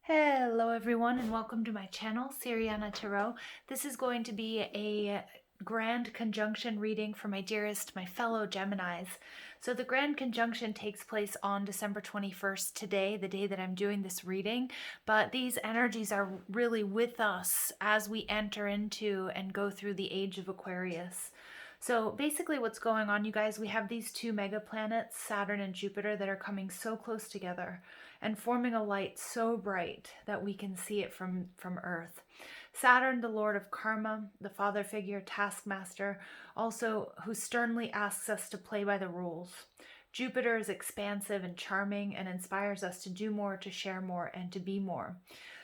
Hello everyone and welcome to my channel, Siriana Tarot. This is going to be a grand conjunction reading for my dearest, my fellow Geminis. So the grand conjunction takes place on December 21st today, the day that I'm doing this reading, but these energies are really with us as we enter into and go through the age of Aquarius. So basically what's going on, you guys, we have these two mega planets, Saturn and Jupiter, that are coming so close together and forming a light so bright that we can see it from Earth. Saturn, the Lord of Karma, the father figure, taskmaster, also who sternly asks us to play by the rules. Jupiter is expansive and charming and inspires us to do more, to share more, and to be more.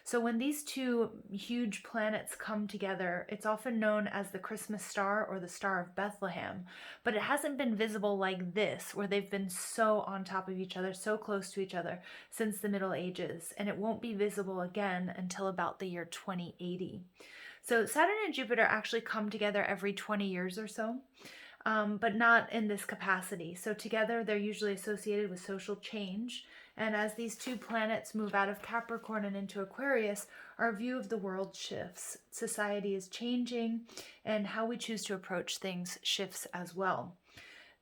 So when these two huge planets come together, it's often known as the Christmas star or the Star of Bethlehem, but it hasn't been visible like this, where they've been so on top of each other, so close to each other since the Middle Ages, and it won't be visible again until about the year 2080. So Saturn and Jupiter actually come together every 20 years or so. But not in this capacity. So together they're usually associated with social change. And as these two planets move out of Capricorn and into Aquarius, our view of the world shifts. Society is changing, and how we choose to approach things shifts as well.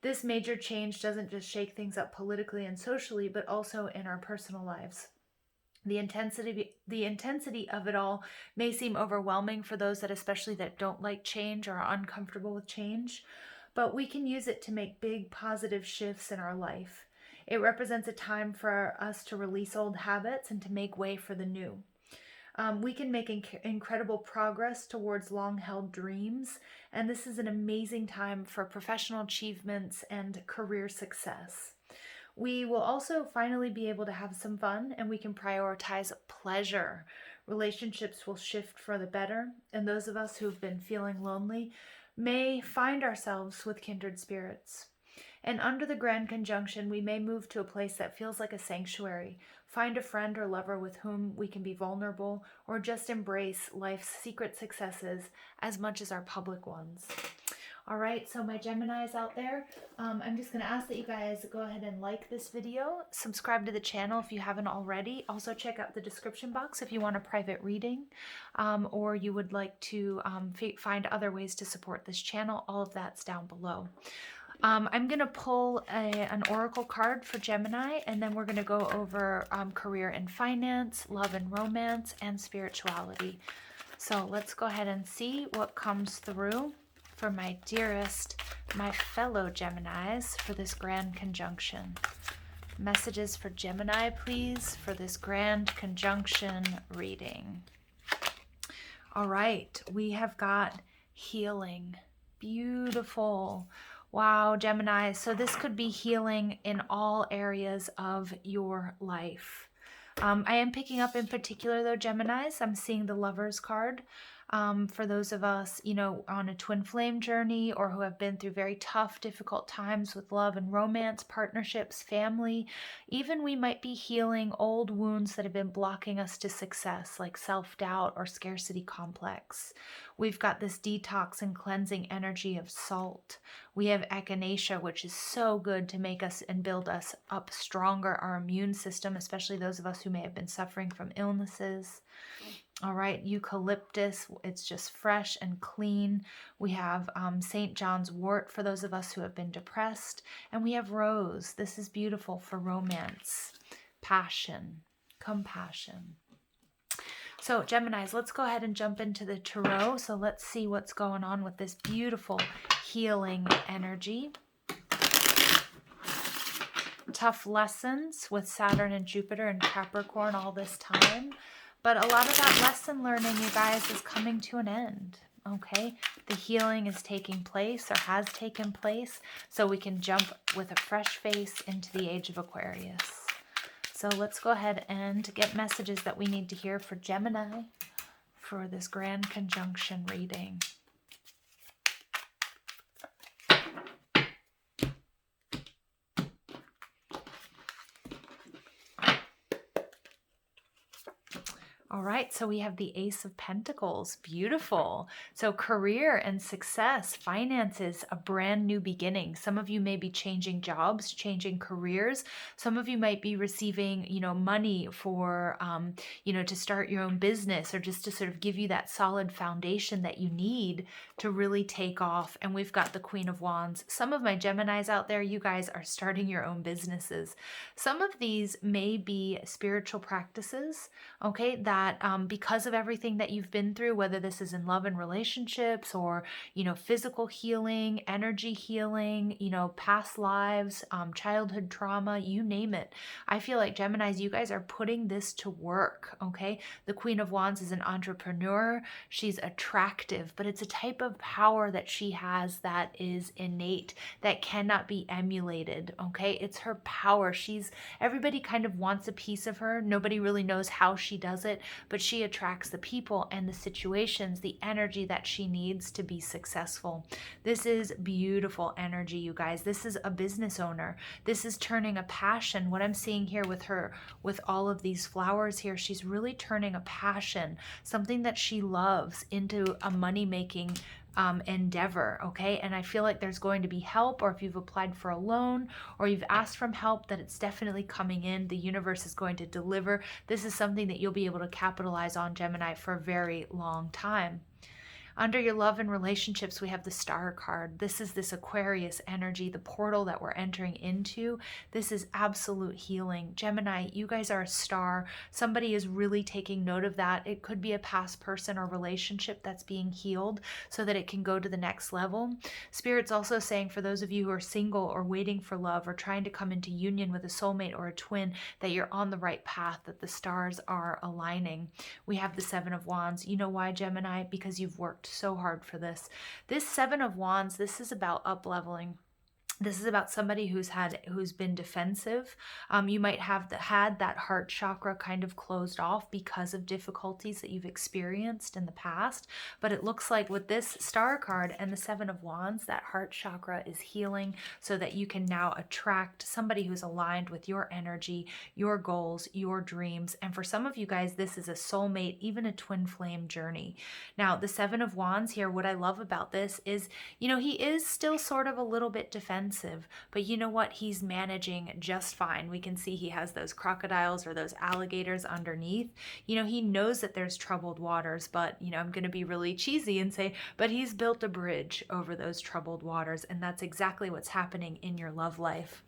This major change doesn't just shake things up politically and socially, but also in our personal lives. The intensity of it all may seem overwhelming for those especially that don't like change or are uncomfortable with change, but we can use it to make big positive shifts in our life. It represents a time for us to release old habits and to make way for the new. We can make incredible progress towards long-held dreams, and this is an amazing time for professional achievements and career success. We will also finally be able to have some fun, and we can prioritize pleasure. Relationships will shift for the better, and those of us who've been feeling lonely may find ourselves with kindred spirits. And under the grand conjunction, we may move to a place that feels like a sanctuary, find a friend or lover with whom we can be vulnerable, or just embrace life's secret successes as much as our public ones. All right, so my Geminis out there, I'm just going to ask that you guys go ahead and like this video, subscribe to the channel if you haven't already. Also check out the description box if you want a private reading, or you would like to find other ways to support this channel. All of that's down below. I'm going to pull an oracle card for Gemini, and then we're going to go over career and finance, love and romance, and spirituality. So let's go ahead and see what comes through for my dearest, my fellow Geminis for this grand conjunction. Messages for Gemini, please, for this grand conjunction reading. All right, we have got healing. Beautiful. Wow, Gemini. So this could be healing in all areas of your life. I am picking up in particular, though, Geminis, I'm seeing the Lovers card. For those of us, on a twin flame journey, or who have been through very tough, difficult times with love and romance, partnerships, family, even we might be healing old wounds that have been blocking us to success, like self-doubt or scarcity complex. We've got this detox and cleansing energy of salt. We have echinacea, which is so good to make us and build us up stronger, our immune system, especially those of us who may have been suffering from illnesses. All right, eucalyptus, it's just fresh and clean. We have St. John's wort for those of us who have been depressed. And we have rose. This is beautiful for romance, passion, compassion. So Geminis, let's go ahead and jump into the tarot. So let's see what's going on with this beautiful healing energy. Tough lessons with Saturn and Jupiter and Capricorn all this time. But a lot of that lesson learning, you guys, is coming to an end, okay? The healing is taking place or has taken place, so we can jump with a fresh face into the age of Aquarius. So let's go ahead and get messages that we need to hear for Gemini for this grand conjunction reading. All right, so we have the Ace of Pentacles. Beautiful. So career and success, finances, a brand new beginning. Some of you may be changing jobs, changing careers. Some of you might be receiving, money for, to start your own business, or just to sort of give you that solid foundation that you need to really take off. And we've got the Queen of Wands. Some of my Geminis out there, you guys are starting your own businesses. Some of these may be spiritual practices, okay, that because of everything that you've been through, whether this is in love and relationships, or physical healing, energy healing, past lives, childhood trauma, you name it. I feel like Geminis, you guys are putting this to work. Okay, the Queen of Wands is an entrepreneur. She's attractive, but it's a type of power that she has that is innate, that cannot be emulated. Okay, it's her power. Everybody kind of wants a piece of her. Nobody really knows how she does it, but she attracts the people and the situations, the energy that she needs to be successful. This is beautiful energy, you guys. This is a business owner. This is turning a passion. What I'm seeing here with her, with all of these flowers here, she's really turning a passion, something that she loves, into a money-making endeavor. Okay, and I feel like there's going to be help, or if you've applied for a loan or you've asked for help, that it's definitely coming in. The universe is going to deliver. This is something that you'll be able to capitalize on, Gemini, for a very long time. Under your love and relationships, we have the Star card. This is this Aquarius energy, the portal that we're entering into. This is absolute healing. Gemini, you guys are a star. Somebody is really taking note of that. It could be a past person or relationship that's being healed so that it can go to the next level. Spirit's also saying, for those of you who are single or waiting for love or trying to come into union with a soulmate or a twin, that you're on the right path, that the stars are aligning. We have the Seven of Wands. You know why, Gemini? Because you've worked so hard for this. This Seven of Wands, this is about up-leveling. This is about somebody who's been defensive. You might have had that heart chakra kind of closed off because of difficulties that you've experienced in the past. But it looks like with this Star card and the Seven of Wands, that heart chakra is healing so that you can now attract somebody who's aligned with your energy, your goals, your dreams. And for some of you guys, this is a soulmate, even a twin flame journey. Now, the Seven of Wands here, what I love about this is, he is still sort of a little bit defensive, but you know what? He's managing just fine. We can see he has those crocodiles or those alligators underneath. He knows that there's troubled waters, but I'm going to be really cheesy and say, but he's built a bridge over those troubled waters, and that's exactly what's happening in your love life.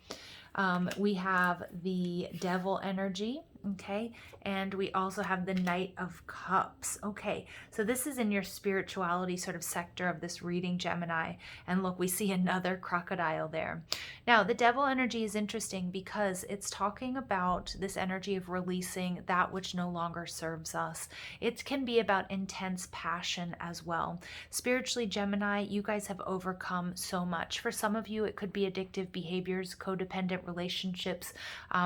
We have the Devil energy, okay, and we also have the Knight of Cups. Okay, so this is in your spirituality sort of sector of this reading, Gemini, and look, we see another crocodile there. Now, the Devil energy is interesting because it's talking about this energy of releasing that which no longer serves us. It can be about intense passion as well. Spiritually, Gemini, you guys have overcome so much. For some of you, it could be addictive behaviors, codependent relationships,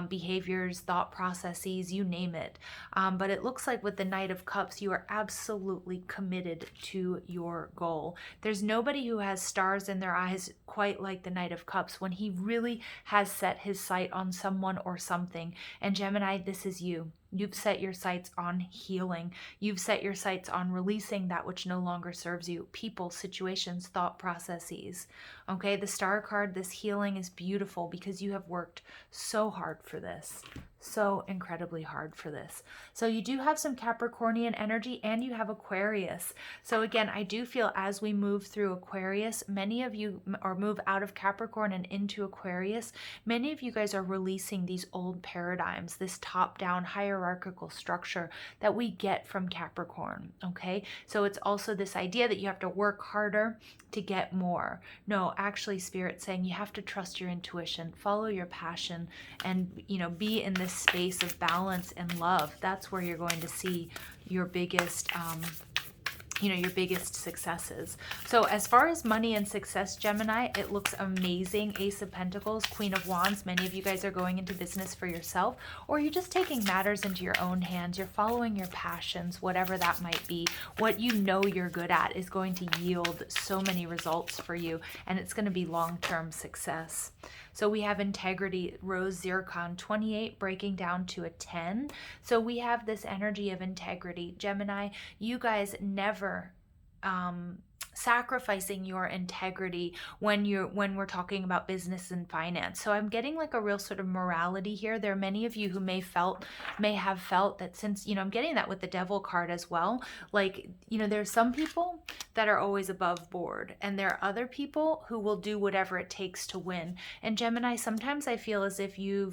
behaviors, thought processes, you name it. But it looks like with the Knight of Cups, you are absolutely committed to your goal. There's nobody who has stars in their eyes quite like the Knight of Cups when he really has set his sight on someone or something. And Gemini, this is you. You've set your sights on healing. You've set your sights on releasing that which no longer serves you. People, situations, thought processes. Okay, the Star card, this healing is beautiful because you have worked so hard for this. So incredibly hard for this. So you do have some Capricornian energy and you have Aquarius. So again, I do feel as we move through Aquarius, many of you, or move out of Capricorn and into Aquarius, many of you guys are releasing these old paradigms, this top-down hierarchical structure that we get from Capricorn, okay? So it's also this idea that you have to work harder to get more. No, actually, Spirit's saying you have to trust your intuition, follow your passion, and be in this space of balance and love. That's where you're going to see your biggest your biggest successes. So as far as money and success, Gemini, it looks amazing. Ace of Pentacles, Queen of Wands. Many of you guys are going into business for yourself, or you're just taking matters into your own hands. You're following your passions, whatever that might be. What you know you're good at is going to yield so many results for you, and it's going to be long-term success. So we have integrity, rose zircon, 28 breaking down to a 10. So we have this energy of integrity. Gemini, you guys never sacrificing your integrity when we're talking about business and finance. So I'm getting like a real sort of morality here. There are many of you who may have felt that, since, I'm getting that with the devil card as well. Like, there's some people that are always above board, and there are other people who will do whatever it takes to win. And Gemini, sometimes I feel as if you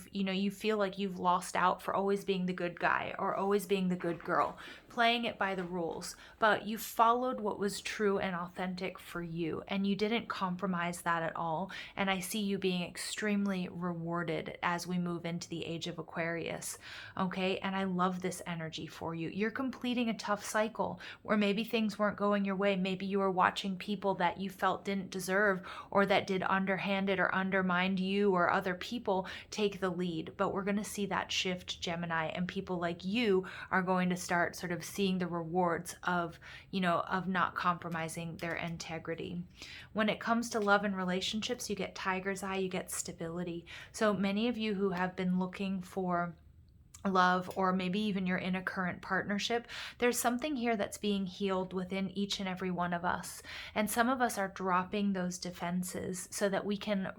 feel like you've lost out for always being the good guy or always being the good girl, playing it by the rules, but you followed what was true and authentic for you, and you didn't compromise that at all. And I see you being extremely rewarded as we move into the age of Aquarius. Okay, and I love this energy for you. You're completing a tough cycle where maybe things weren't going your way. Maybe you were watching people that you felt didn't deserve, or that did underhanded or undermined you or other people, take the lead. But we're going to see that shift, Gemini, and people like you are going to start sort of seeing the rewards of not compromising their integrity. When it comes to love and relationships, you get tiger's eye, you get stability. So many of you who have been looking for love, or maybe even you're in a current partnership, there's something here that's being healed within each and every one of us. And some of us are dropping those defenses so that we can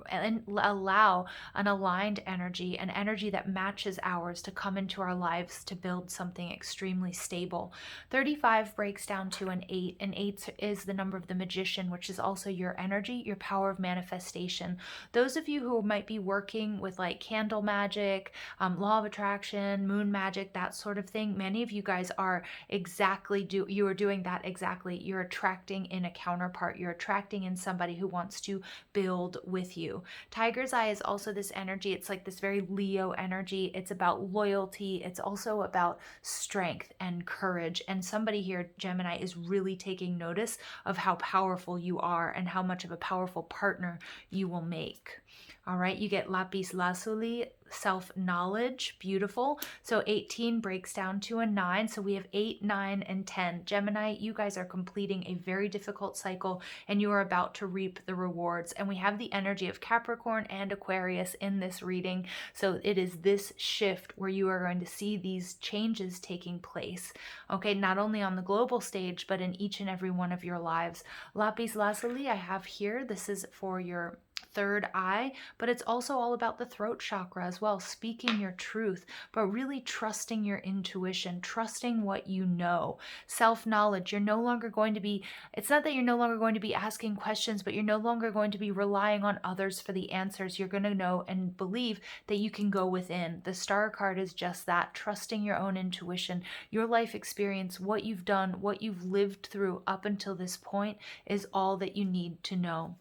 allow an aligned energy, an energy that matches ours, to come into our lives to build something extremely stable. 35 breaks down to an 8, and 8 is the number of the magician, which is also your energy, your power of manifestation. Those of you who might be working with like candle magic, law of attraction, moon magic, that sort of thing, many of you guys are doing that exactly. You're attracting in a counterpart. You're attracting in somebody who wants to build with you. Tiger's eye is also this energy. It's like this very Leo energy. It's about loyalty. It's also about strength and courage. And somebody here, Gemini, is really taking notice of how powerful you are and how much of a powerful partner you will make. All right, you get lapis lazuli, self-knowledge, beautiful. So 18 breaks down to a 9. So we have 8, 9, and 10. Gemini, you guys are completing a very difficult cycle, and you are about to reap the rewards. And we have the energy of Capricorn and Aquarius in this reading. So it is this shift where you are going to see these changes taking place. Okay, not only on the global stage, but in each and every one of your lives. Lapis lazuli I have here. This is for your third eye, but it's also all about the throat chakra as well, speaking your truth, but really trusting your intuition, trusting what you know. Self-knowledge, it's not that you're no longer going to be asking questions, but you're no longer going to be relying on others for the answers. You're going to know and believe that you can go within. The star card is just that, trusting your own intuition. Your life experience, what you've done, what you've lived through up until this point, is all that you need to know.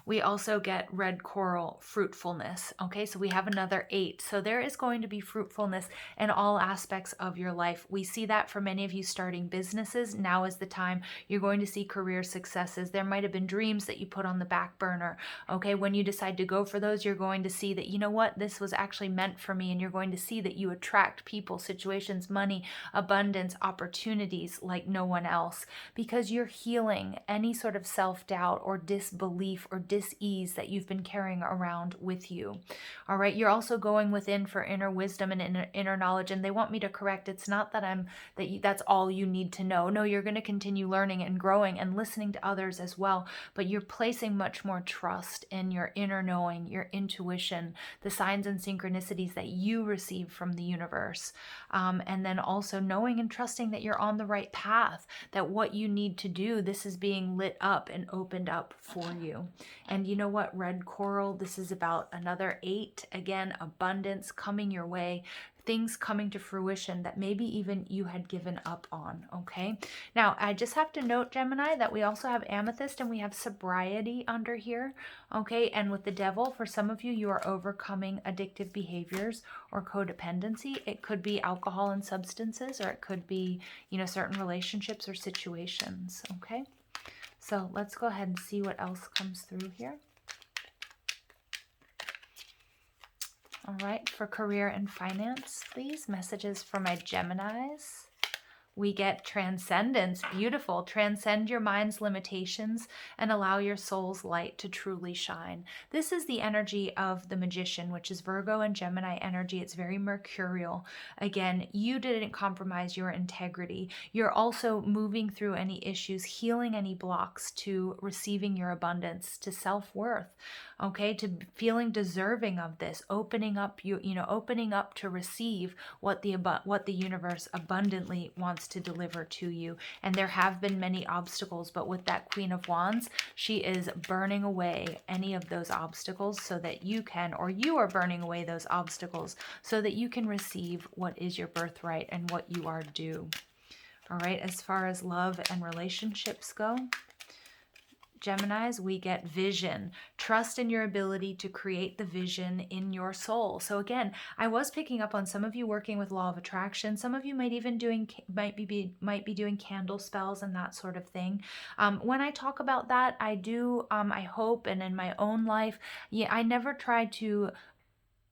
We also get red coral, fruitfulness. Okay, so we have another 8. So there is going to be fruitfulness in all aspects of your life. We see that for many of you starting businesses. Now is the time. You're going to see career successes. There might have been dreams that you put on the back burner. Okay, when you decide to go for those, you're going to see that, you know what, this was actually meant for me. And you're going to see that you attract people, situations, money, abundance, opportunities like no one else, because you're healing any sort of self-doubt or disbelief or dis-ease that you've been carrying around with you. All right, you're also going within for inner wisdom and inner knowledge, and they want me to correct, it's not that that's all you need to know. No, you're going to continue learning and growing and listening to others as well, but you're placing much more trust in your inner knowing, your intuition, the signs and synchronicities that you receive from the universe, and then also knowing and trusting that you're on the right path, that what you need to do, this is being lit up and opened up for you. And you know what, red coral, this is about another 8. Again, abundance coming your way, things coming to fruition that maybe even you had given up on. Okay, now I just have to note, Gemini, that we also have amethyst and we have sobriety under here. Okay, and with the devil, for some of you, you are overcoming addictive behaviors or codependency. It could be alcohol and substances, or it could be, certain relationships or situations. Okay, so let's go ahead and see what else comes through here. All right, for career and finance, please, messages for my Geminis. we get transcendence. Beautiful. Transcend your mind's limitations and allow your soul's light to truly shine. This is the energy of the Magician, which is Virgo and Gemini energy. It's very mercurial. Again, you didn't compromise your integrity. You're also moving through any issues, healing any blocks to receiving your abundance, to self-worth, okay, to feeling deserving of this, opening up opening up to receive what the universe abundantly wants to deliver to you. And there have been many obstacles, but with that Queen of Wands, she is burning away any of those obstacles so that you can, or you are burning away those obstacles so that you can receive what is your birthright and what you are due. All right, as far as love and relationships go, Geminis, we get vision. Trust in your ability to create the vision in your soul. So again, I was picking up on some of you working with law of attraction. Some of you might even might be doing candle spells and that sort of thing. When I talk about that, I do, I hope, and in my own life, I never try to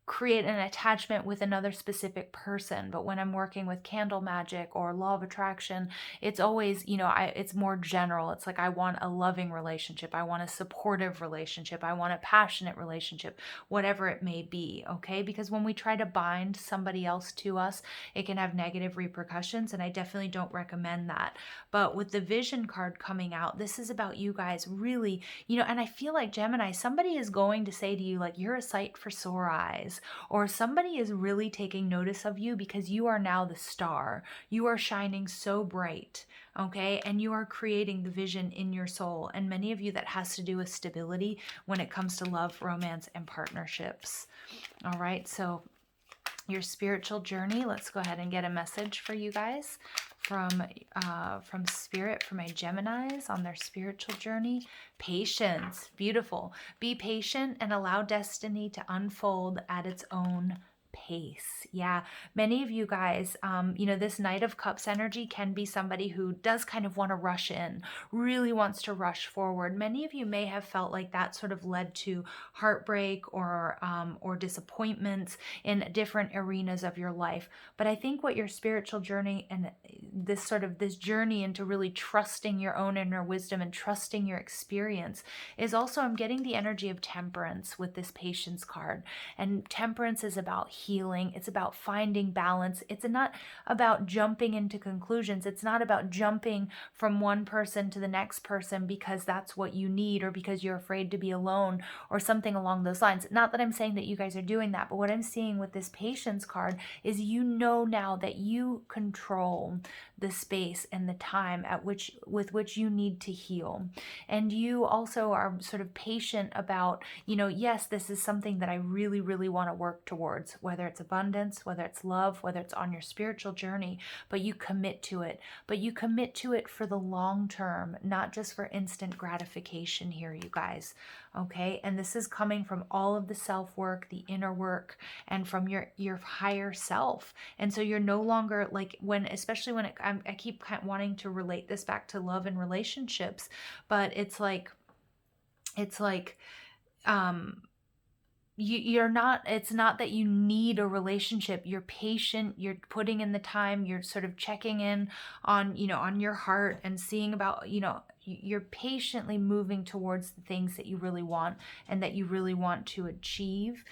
create an attachment with another specific person, but when I'm working with candle magic or law of attraction, it's always, it's more general. It's like I want a loving relationship, I want a supportive relationship, I want a passionate relationship, whatever it may be, okay? Because when we try to bind somebody else to us, it can have negative repercussions, and I definitely don't recommend that. But with the vision card coming out, this is about you guys really, and I feel like Gemini, somebody is going to say to you, like, you're a sight for sore eyes. Or somebody is really taking notice of you because you are now the star. You are shining so bright, okay? And you are creating the vision in your soul. And many of you, that has to do with stability when it comes to love, romance, and partnerships. All right, so your spiritual journey, let's go ahead and get a message for you guys from Spirit, for my Geminis on their spiritual journey. Patience. Beautiful. Be patient and allow destiny to unfold at its own pace. Yeah, many of you guys, this Knight of Cups energy can be somebody who does kind of want to rush in, really wants to rush forward. Many of you may have felt like that sort of led to heartbreak or disappointments in different arenas of your life. But I think what your spiritual journey and this journey into really trusting your own inner wisdom and trusting your experience is also, I'm getting the energy of temperance with this patience card. And temperance is about healing. It's about finding balance. It's not about jumping into conclusions. It's not about jumping from one person to the next person because that's what you need or because you're afraid to be alone or something along those lines. Not that I'm saying that you guys are doing that, but what I'm seeing with this patience card is now that you control the space and the time with which you need to heal. And you also are sort of patient about, yes, this is something that I really, really want to work towards, whether it's abundance, whether it's love, whether it's on your spiritual journey, but you commit to it. But you commit to it for the long term, not just for instant gratification here, you guys. Okay? And this is coming from all of the self-work, the inner work, and from your higher self. And so you're no longer like especially when I keep kind of wanting to relate this back to love and relationships, but it's like it's not that you need a relationship. You're patient, you're putting in the time, you're sort of checking in on your heart and seeing about, you're patiently moving towards the things that you really want and that you really want to achieve.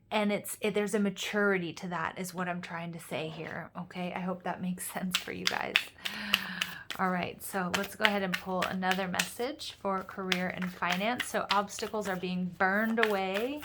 And there's a maturity to that is what I'm trying to say here. Okay. I hope that makes sense for you guys. All right, so let's go ahead and pull another message for career and finance. So obstacles are being burned away.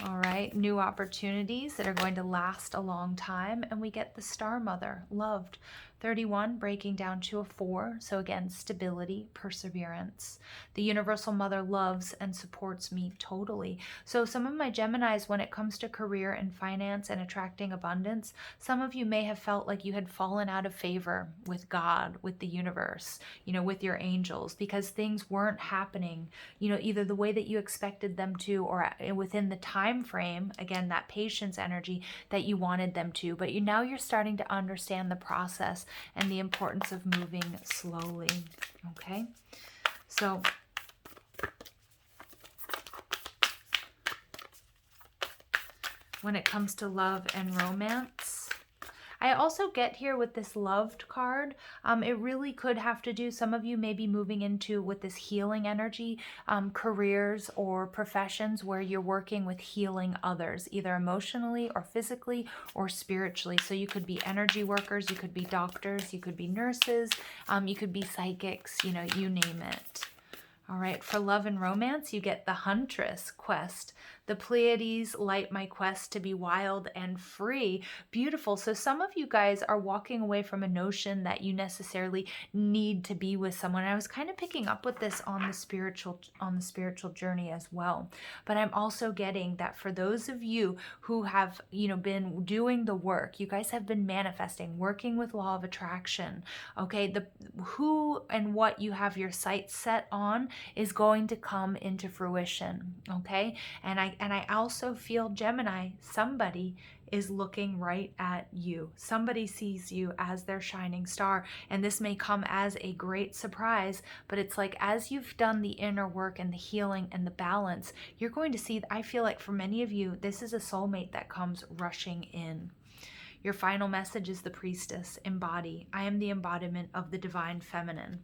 All right, new opportunities that are going to last a long time. And we get the Star Mother, loved. 31 breaking down to a 4. So again, stability, perseverance. The Universal Mother loves and supports me totally. So some of my Geminis, when it comes to career and finance and attracting abundance, some of you may have felt like you had fallen out of favor with God, with the universe, with your angels, because things weren't happening, either the way that you expected them to or within the time frame, again, that patience energy that you wanted them to. But now you're starting to understand the process and the importance of moving slowly. Okay, so when it comes to love and romance, I also get here with this loved card. It really could have to do, some of you may be moving into with this healing energy, careers or professions where you're working with healing others, either emotionally or physically or spiritually. So you could be energy workers, you could be doctors, you could be nurses, you could be psychics, you know, you name it. All right, for love and romance, you get the Huntress quest. The Pleiades light my quest to be wild and free. Beautiful. So some of you guys are walking away from a notion that you necessarily need to be with someone. I was kind of picking up with this on the spiritual journey as well. But I'm also getting that for those of you who have, you know, been doing the work, you guys have been manifesting, working with law of attraction. Okay, the who and what you have your sights set on is going to come into fruition. Okay, and I also feel, Gemini, somebody is looking right at you. Somebody sees you as their shining star, and this may come as a great surprise, but it's like as you've done the inner work and the healing and the balance, you're going to see, I feel like for many of you, this is a soulmate that comes rushing in. Your final message is the Priestess. Embody. I am the embodiment of the divine feminine.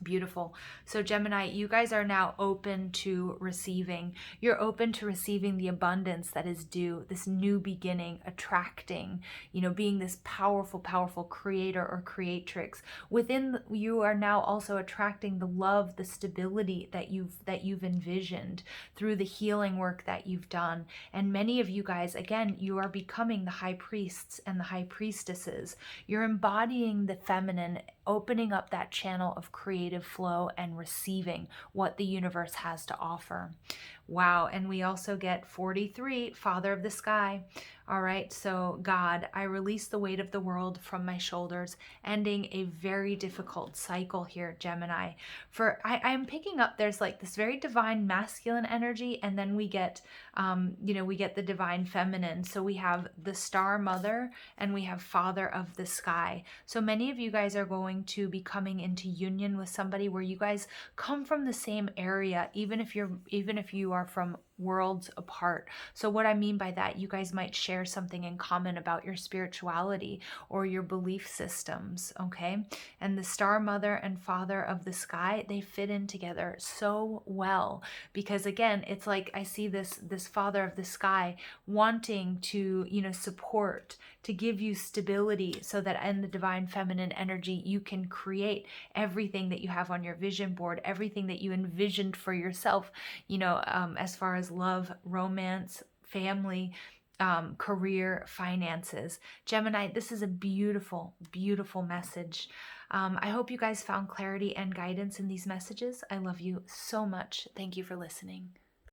Beautiful. So Gemini, you guys are now open to receiving. You're open to receiving the abundance that is due, this new beginning, attracting, you know, being this powerful, powerful creator or creatrix. Within you are now also attracting the love, the stability that you've envisioned through the healing work that you've done. And many of you guys, again, you are becoming the high priests and the high priestesses. You're embodying the feminine, opening up that channel of creative flow and receiving what the universe has to offer. Wow. And we also get 43, Father of the Sky. All right. So God, I release the weight of the world from my shoulders, ending a very difficult cycle here, Gemini. For I'm picking up, there's like this very divine masculine energy, and then we get, you know, we get the divine feminine. So we have the Star Mother and we have Father of the Sky. So many of you guys are going to be coming into union with somebody where you guys come from the same area, even if you are from worlds apart. So what I mean by that, you guys might share something in common about your spirituality or your belief systems, okay? And the Star Mother and Father of the Sky, they fit in together so well, because again, it's like I see this Father of the Sky wanting to, you know, support, to give you stability, so that in the divine feminine energy you can create everything that you have on your vision board, everything that you envisioned for yourself, you know, as far as love, romance, family, career, finances. Gemini, this is a beautiful, beautiful message. I hope you guys found clarity and guidance in these messages. I love you so much. Thank you for listening.